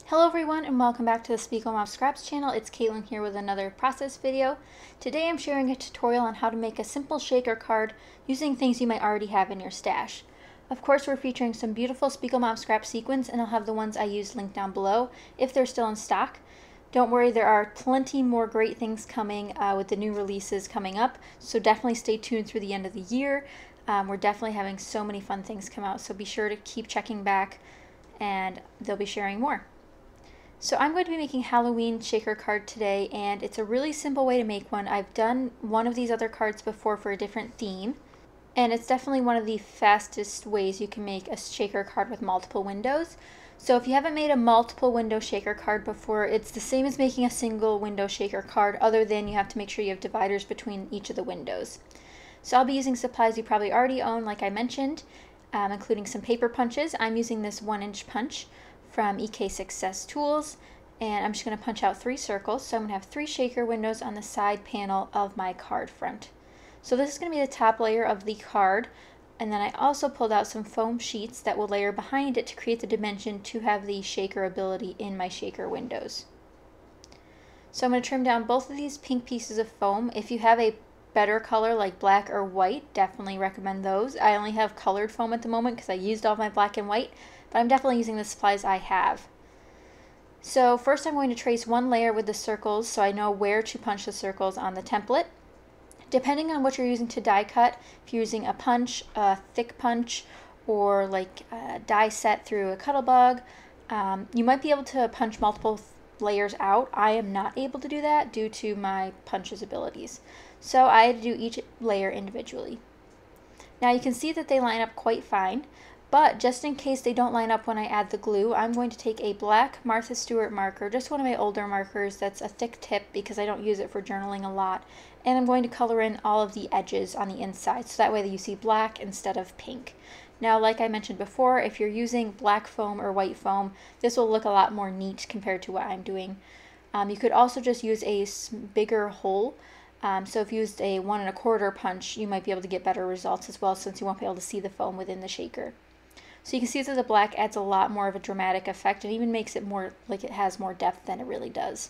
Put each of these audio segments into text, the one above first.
Hello everyone and welcome back to the Spiegel Mom Scraps channel. It's Caitlin here with another process video. Today I'm sharing a tutorial on how to make a simple shaker card using things you might already have in your stash. Of course, we're featuring some beautiful Spiegel Mom Scraps sequins, and I'll have the ones I used linked down below if they're still in stock. Don't worry, there are plenty more great things coming with the new releases coming up, so definitely stay tuned through the end of the year. We're definitely having so many fun things come out, so be sure to keep checking back and they'll be sharing more. So I'm going to be making Halloween shaker card today, and it's a really simple way to make one. I've done one of these other cards before for a different theme, and it's definitely one of the fastest ways you can make a shaker card with multiple windows. So if you haven't made a multiple window shaker card before, it's the same as making a single window shaker card, other than you have to make sure you have dividers between each of the windows. So I'll be using supplies you probably already own, like I mentioned, including some paper punches. I'm using this 1-inch punch from EK Success Tools, and I'm just going to punch out 3 circles. So I'm going to have 3 shaker windows on the side panel of my card front. So this is going to be the top layer of the card, and then I also pulled out some foam sheets that will layer behind it to create the dimension to have the shaker ability in my shaker windows. So I'm going to trim down both of these pink pieces of foam. If you have a better color like black or white, definitely recommend those. I only have colored foam at the moment because I used all my black and white, but I'm definitely using the supplies I have. So first I'm going to trace one layer with the circles so I know where to punch the circles on the template. Depending on what you're using to die cut, if you're using a punch, a thick punch, or like a die set through a Cuttlebug, you might be able to punch multiple layers out. I am not able to do that due to my punch's abilities. So I had to do each layer individually. Now you can see that they line up quite fine, but just in case they don't line up when I add the glue, I'm going to take a black Martha Stewart marker, just one of my older markers that's a thick tip because I don't use it for journaling a lot, and I'm going to color in all of the edges on the inside so that way you see black instead of pink. Now, like I mentioned before, if you're using black foam or white foam, this will look a lot more neat compared to what I'm doing. You could also just use a bigger hole. So if you used a 1 1/4 punch, you might be able to get better results as well, since you won't be able to see the foam within the shaker. So you can see that the black adds a lot more of a dramatic effect and even makes it more like it has more depth than it really does.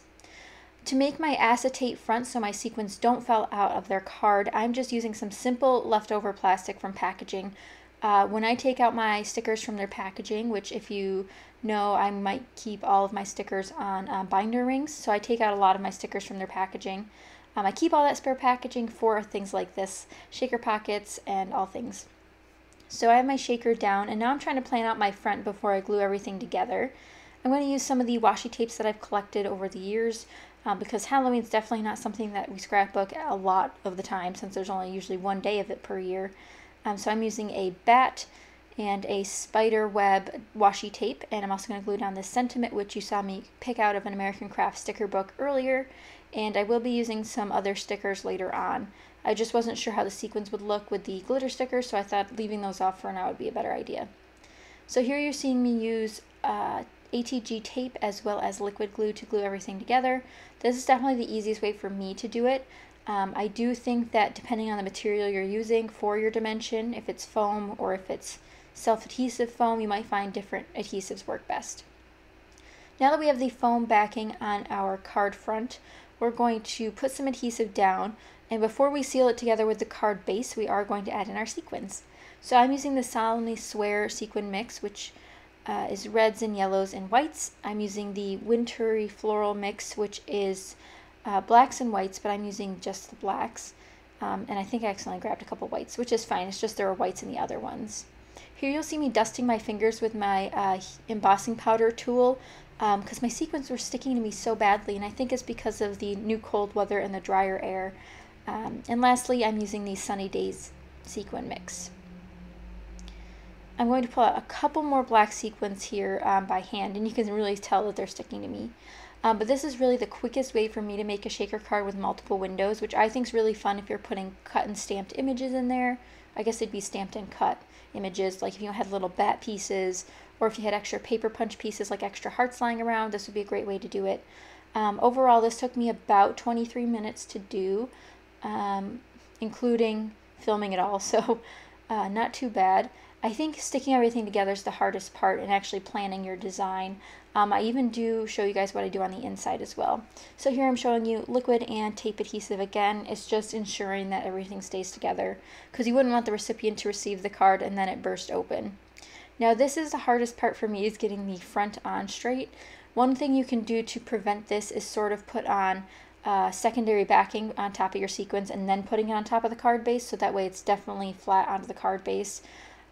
To make my acetate front so my sequins don't fall out of their card, I'm just using some simple leftover plastic from packaging. When I take out my stickers from their packaging, which if you know, I might keep all of my stickers on binder rings, so I take out a lot of my stickers from their packaging. I keep all that spare packaging for things like this, shaker pockets and all things. So I have my shaker down, and now I'm trying to plan out my front before I glue everything together. I'm going to use some of the washi tapes that I've collected over the years because Halloween's definitely not something that we scrapbook a lot of the time, since there's only usually one day of it per year. So I'm using a bat and a spider web washi tape, and I'm also going to glue down this sentiment, which you saw me pick out of an American Craft sticker book earlier, and I will be using some other stickers later on. I just wasn't sure how the sequins would look with the glitter stickers, so I thought leaving those off for now would be a better idea. So here you're seeing me use ATG tape as well as liquid glue to glue everything together. This is definitely the easiest way for me to do it. I do think that depending on the material you're using for your dimension, if it's foam or if it's self-adhesive foam, you might find different adhesives work best. Now that we have the foam backing on our card front, we're going to put some adhesive down, and before we seal it together with the card base, we are going to add in our sequins. So I'm using the Solemnly Swear sequin mix, which is reds and yellows and whites. I'm using the Wintry Floral mix, which is blacks and whites, but I'm using just the blacks. And I think I accidentally grabbed a couple whites, which is fine. It's just there were whites in the other ones. Here you'll see me dusting my fingers with my embossing powder tool because my sequins were sticking to me so badly, and I think it's because of the new cold weather and the drier air. And lastly, I'm using the Sunny Days sequin mix. I'm going to pull out a couple more black sequins here by hand, and you can really tell that they're sticking to me. But this is really the quickest way for me to make a shaker card with multiple windows, which I think is really fun if you're putting cut and stamped images in there. I guess they'd be stamped and cut images, like if you had little bat pieces, or if you had extra paper punch pieces like extra hearts lying around, this would be a great way to do it. Overall, this took me about 23 minutes to do, including filming it all, so not too bad. I think sticking everything together is the hardest part and actually planning your design. I even do show you guys what I do on the inside as well. So here I'm showing you liquid and tape adhesive again. It's just ensuring that everything stays together because you wouldn't want the recipient to receive the card and then it burst open. Now this is the hardest part for me, is getting the front on straight. One thing you can do to prevent this is sort of put on secondary backing on top of your sequins and then putting it on top of the card base, so that way it's definitely flat onto the card base.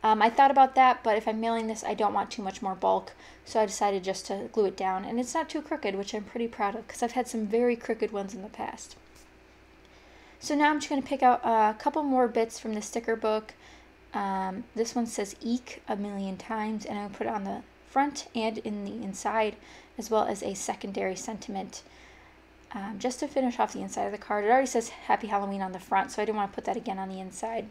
I thought about that, but if I'm mailing this, I don't want too much more bulk, so I decided just to glue it down. And it's not too crooked, which I'm pretty proud of, because I've had some very crooked ones in the past. So now I'm just going to pick out a couple more bits from the sticker book. This one says "Eek" a million times, and I'm going to put it on the front and in the inside, as well as a secondary sentiment. Just to finish off the inside of the card. It already says Happy Halloween on the front, so I didn't want to put that again on the inside.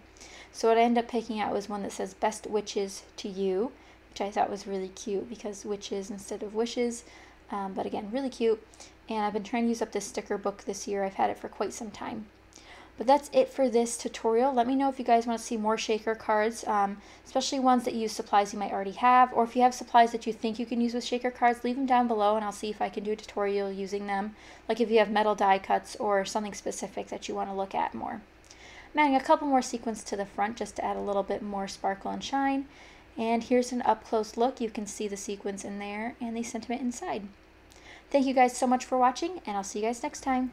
So what I ended up picking out was one that says Best Witches to You, which I thought was really cute because witches instead of wishes. But again, really cute. And I've been trying to use up this sticker book this year. I've had it for quite some time. But that's it for this tutorial. Let me know if you guys want to see more shaker cards, especially ones that use supplies you might already have, or if you have supplies that you think you can use with shaker cards, leave them down below and I'll see if I can do a tutorial using them. Like if you have metal die cuts or something specific that you want to look at more. I'm adding a couple more sequins to the front just to add a little bit more sparkle and shine. And here's an up-close look. You can see the sequins in there and the sentiment inside. Thank you guys so much for watching, and I'll see you guys next time.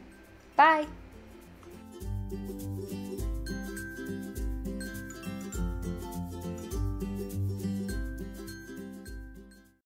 Bye!